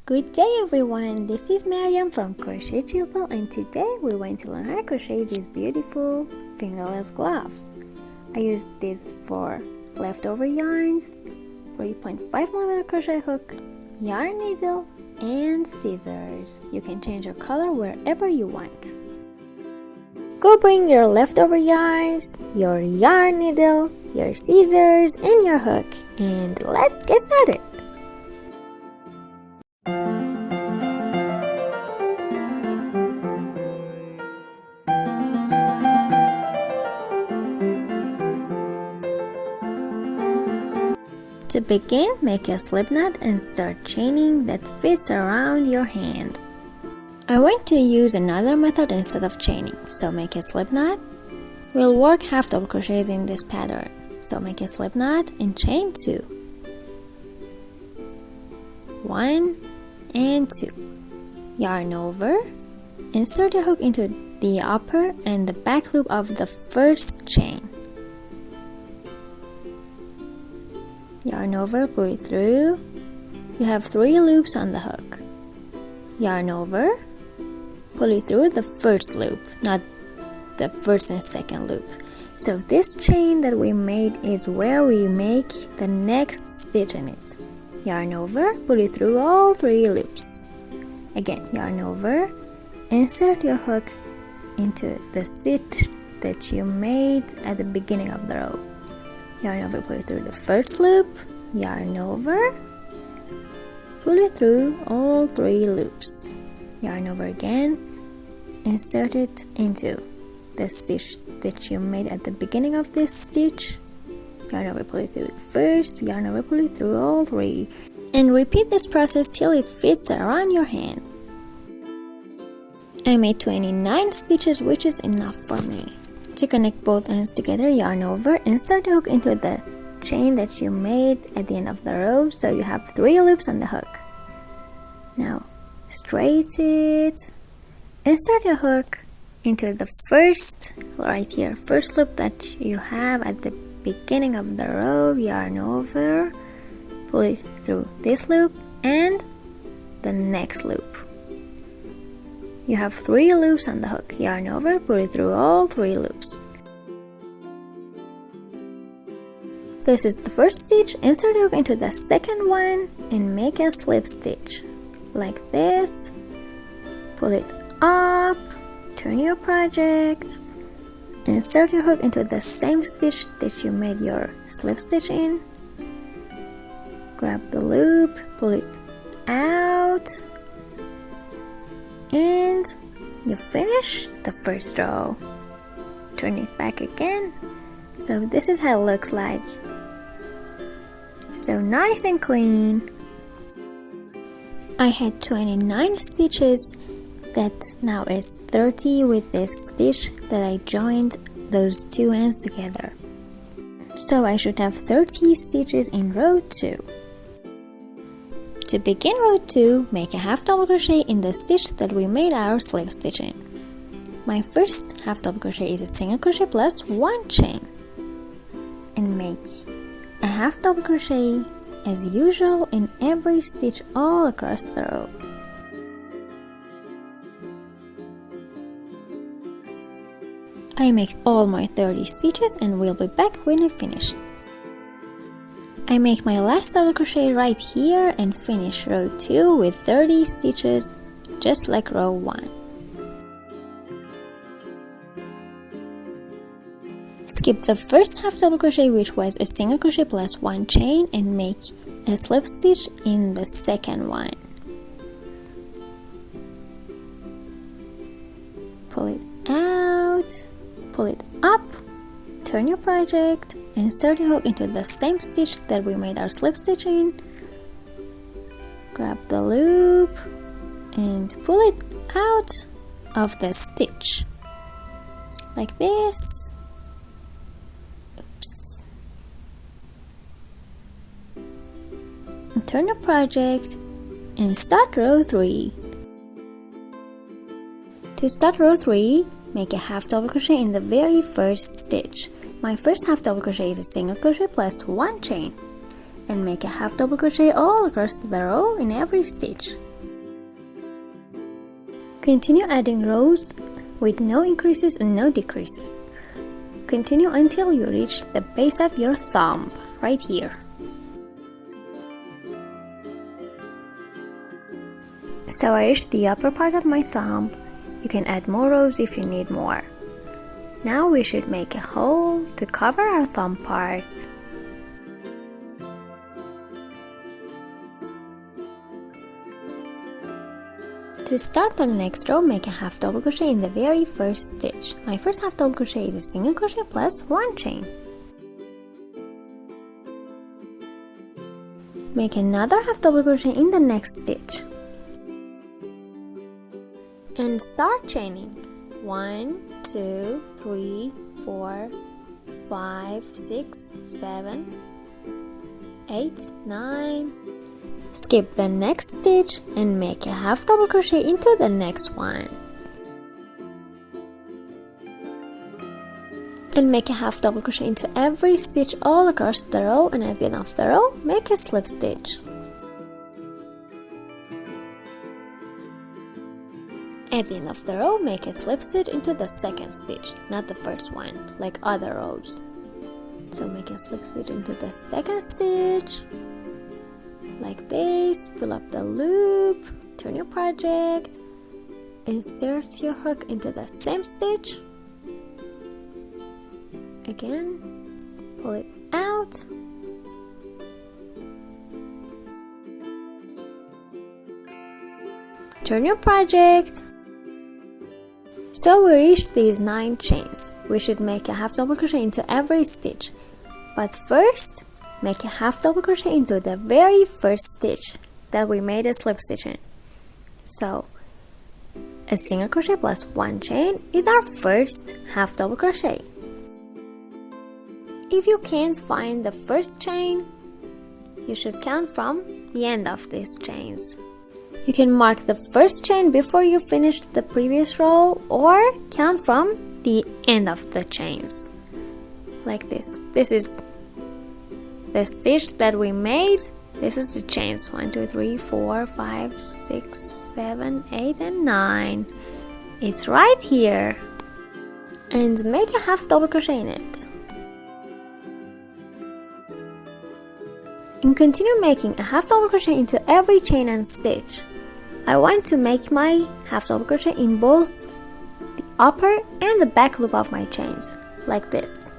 Good day everyone, this is Maryam from Crochet Children, and today we're going to learn how to crochet these beautiful fingerless gloves. I used this for leftover yarns, 3.5mm crochet hook, yarn needle, and scissors. You can change your color wherever you want. Go bring your leftover yarns, your yarn needle, your scissors, and your hook, and let's get started! To begin, make a slip knot and start chaining that fits around your hand. I want to use another method instead of chaining, so make a slip knot. We'll work half double crochets in this pattern, so make a slip knot and chain 2. 1 and 2. Yarn over, insert your hook into the upper and the back loop of the first chain. Yarn over, pull it through. You have 3 loops on the hook. Yarn over, pull it through the first loop, not the first and second loop. So this chain that we made is where we make the next stitch in it. Yarn over, pull it through all 3 loops. Again, yarn over, insert your hook into the stitch that you made at the beginning of the row. Yarn over, pull it through the first loop, yarn over, pull it through all 3 loops. Yarn over again, insert it into the stitch that you made at the beginning of this stitch. Yarn over, pull it through the first, yarn over, pull it through all 3. And repeat this process till it fits around your hand. I made 29 stitches, which is enough for me. To connect both ends together, yarn over, insert the hook into the chain that you made at the end of the row, so you have 3 loops on the hook. Now, straighten it, insert your hook into the first, right here, first loop that you have at the beginning of the row, yarn over, pull it through this loop and the next loop. You have 3 loops on the hook. Yarn over, pull it through all 3 loops. This is the first stitch. Insert the hook into the second one and make a slip stitch. Like this. Pull it up. Turn your project. Insert your hook into the same stitch that you made your slip stitch in. Grab the loop. Pull it out. And you finish the first row. Turn it back again. So this is how it looks like. So nice and clean. I had 29 stitches. That now is 30 with this stitch that I joined those 2 ends together. So I should have 30 stitches in row 2. To begin row 2, make a half double crochet in the stitch that we made our slip stitch in. My first half double crochet is a single crochet plus 1 chain. And make a half double crochet as usual in every stitch all across the row. I make all my 30 stitches and we'll be back when I finish. I make my last double crochet right here and finish row 2 with 30 stitches, just like row 1. Skip the first half double crochet, which was a single crochet plus 1 chain, and make a slip stitch in the second one. Pull it out, pull it up, turn your project, insert your hook into the same stitch that we made our slip stitch in. Grab the loop and pull it out of the stitch. Like this. Oops. And turn your project and start row 3. To start row 3, make a half double crochet in the very first stitch. My first half double crochet is a single crochet plus 1 chain. And make a half double crochet all across the row in every stitch. Continue adding rows with no increases and no decreases. Continue until you reach the base of your thumb, right here. So I reached the upper part of my thumb. You can add more rows if you need more. Now we should make a hole to cover our thumb part. To start the next row, make a half double crochet in the very first stitch. My first half double crochet is a single crochet plus 1 chain. Make another half double crochet in the next stitch. And start chaining. 1, 2, 3, 4, 5, 6, 7, 8, 9. Skip the next stitch and make a half double crochet into the next one. And make a half double crochet into every stitch all across the row, and at the end of the row, make a slip stitch. At the end of the row, make a slip stitch into the second stitch, not the first one, like other rows. So make a slip stitch into the second stitch, like this. Pull up the loop, turn your project, insert your hook into the same stitch. Again, pull it out. Turn your project. So we reached these 9 chains. We should make a half double crochet into every stitch. But first, make a half double crochet into the very first stitch that we made a slip stitch in. So, a single crochet plus 1 chain is our first half double crochet. If you can't find the first chain, you should count from the end of these chains. You can mark the first chain before you finish the previous row, or count from the end of the chains, like this. This is the stitch that we made. This is the chains. 1, 2, 3, 4, 5, 6, 7, 8, and 9. It's right here. And make a half double crochet in it. And continue making a half double crochet into every chain and stitch. I want to make my half double crochet in both the upper and the back loop of my chains, like this.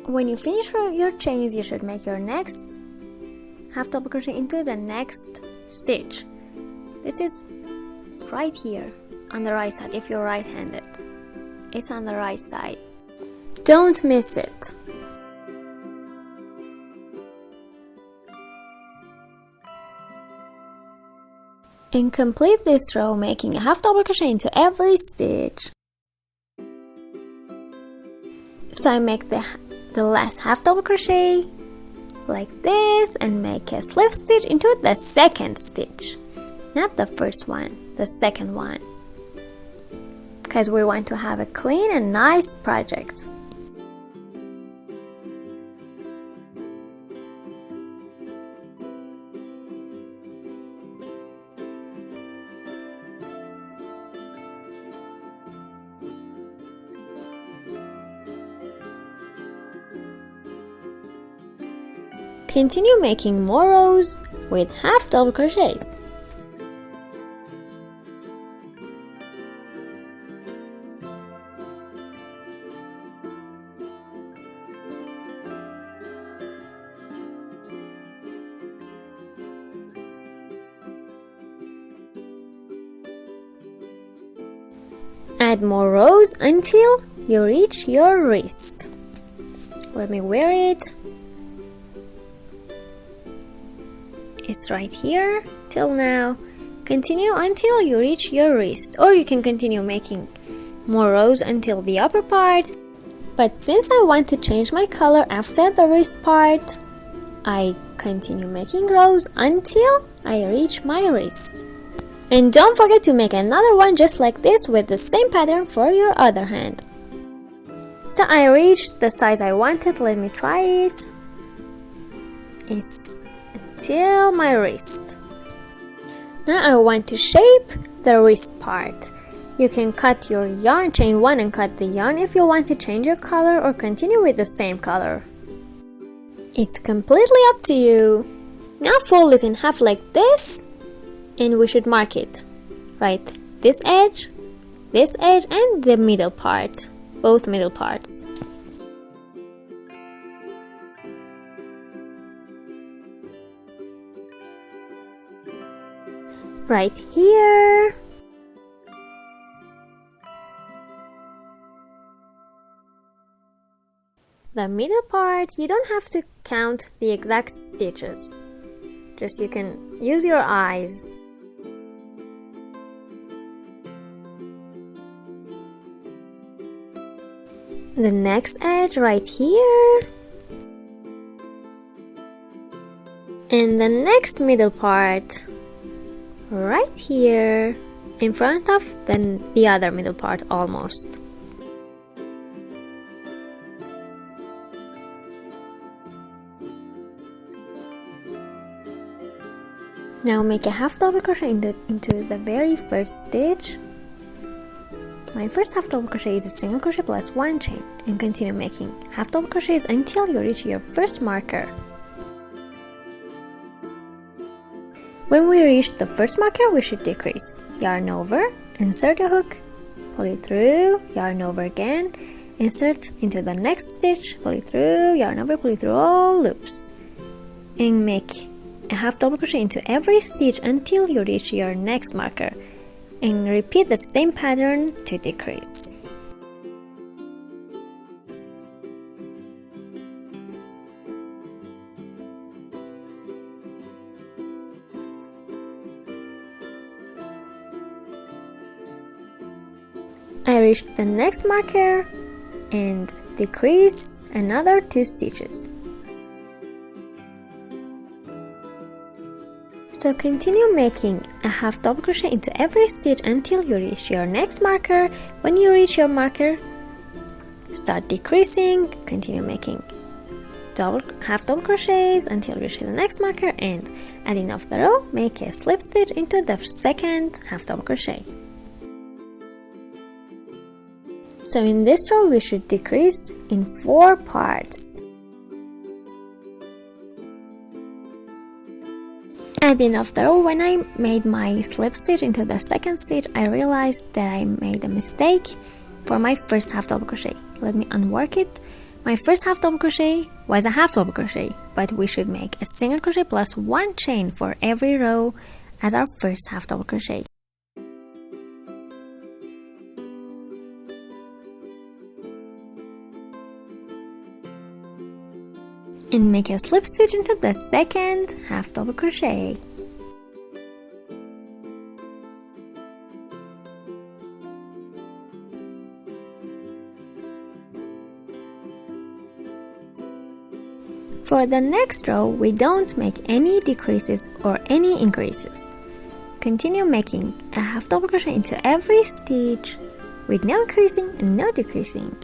When you finish your chains, you should make your next half double crochet into the next stitch. This is right here on the right side if you're right-handed. It's on the right side. Don't miss it. And complete this row making a half double crochet into every stitch. So I make the last half double crochet like this and make a slip stitch into the second stitch, not the first one, the second one, because we want to have a clean and nice project. Continue making more rows with half double crochets. Add more rows until you reach your wrist. Let me wear it. It's right here till now. Continue until you reach your wrist, or you can continue making more rows until the upper part. But since I want to change my color after the wrist part, I continue making rows until I reach my wrist. And don't forget to make another one just like this with the same pattern for your other hand. So I reached the size I wanted. Let me try it. It's until my wrist. Now I want to shape the wrist part. You can cut your yarn, chain one and cut the yarn if you want to change your color or continue with the same color. It's completely up to you. Now fold it in half like this, and we should mark it. Right, this edge, and the middle part, both middle parts. Right here. The middle part, you don't have to count the exact stitches. Just you can use your eyes. The next edge right here. And the next middle part right here, in front of the other middle part almost. Now make a half double crochet into the very first stitch. My first half double crochet is a single crochet plus one chain, and continue making half double crochets until you reach your first marker. When we reach the first marker, we should decrease. Yarn over, insert a hook, pull it through, yarn over again, insert into the next stitch, pull it through, yarn over, pull it through all loops, and make a half double crochet into every stitch until you reach your next marker, and repeat the same pattern to decrease. I reached the next marker and decrease another 2 stitches. So continue making a half double crochet into every stitch until you reach your next marker. When you reach your marker, start decreasing, continue making half double crochets until you reach the next marker, and at the end of the row, make a slip stitch into the second half double crochet. So in this row, we should decrease in 4 parts. At the end of the row, when I made my slip stitch into the second stitch, I realized that I made a mistake for my first half double crochet. Let me unwork it. My first half double crochet was a half double crochet, but we should make a single crochet plus 1 chain for every row as our first half double crochet. And make a slip stitch into the second half double crochet. For the next row, we don't make any decreases or any increases. Continue making a half double crochet into every stitch with no increasing and no decreasing.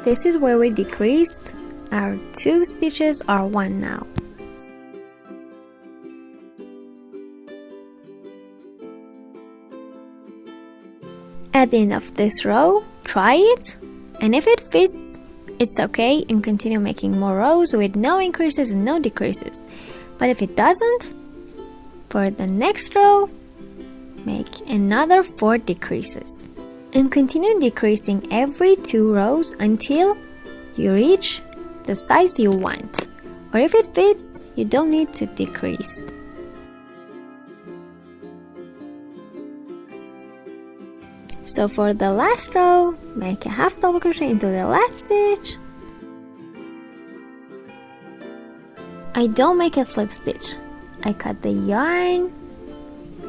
This is where we decreased. Our 2 stitches are 1 now. At the end of this row, try it, and if it fits, it's okay, and continue making more rows with no increases and no decreases. But if it doesn't, for the next row, make another 4 decreases. And continue decreasing every 2 rows until you reach the size you want. Or if it fits, you don't need to decrease. So for the last row, make a half double crochet into the last stitch. I don't make a slip stitch. I cut the yarn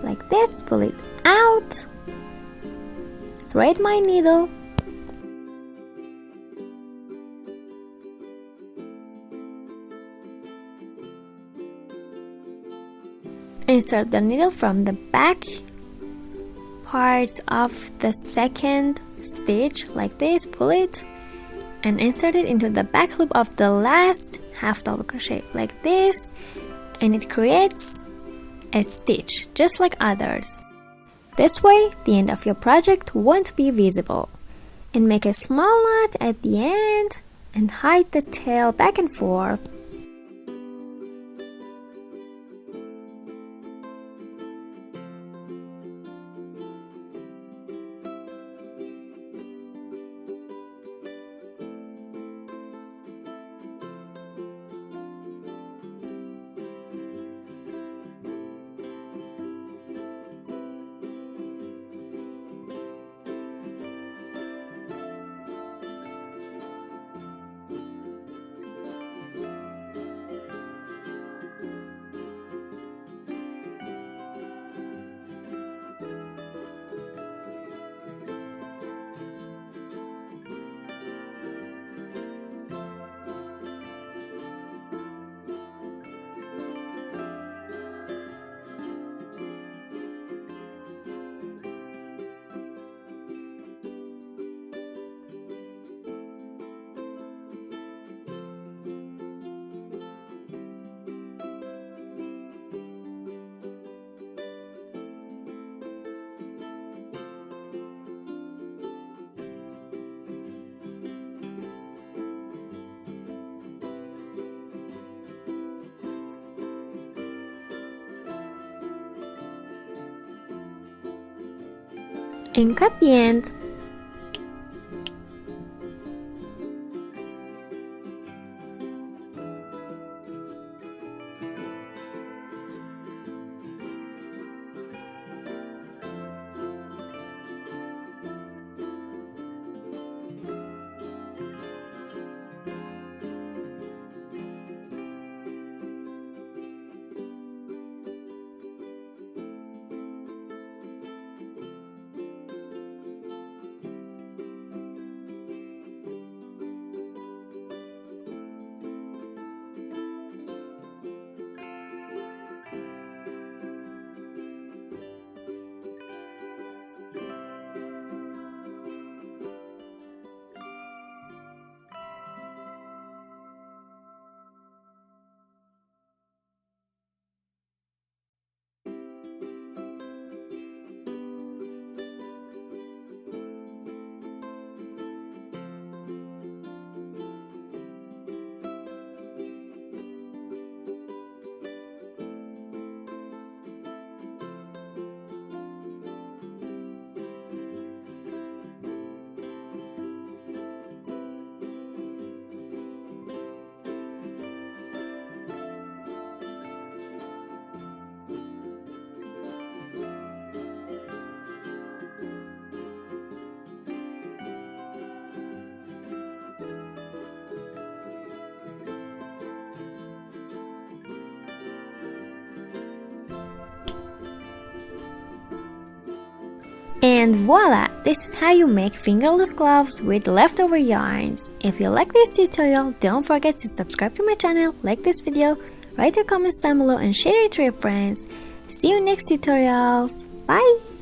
like this, pull it out, thread my needle, insert the needle from the back part of the second stitch like this, pull it and insert it into the back loop of the last half double crochet like this, and it creates a stitch just like others. This way the end of your project won't be visible. And make a small knot at the end and hide the tail back and forth. And cut the end. And voila! This is how you make fingerless gloves with leftover yarns. If you like this tutorial, don't forget to subscribe to my channel, like this video, write your comments down below and share it to your friends. See you next tutorials. Bye!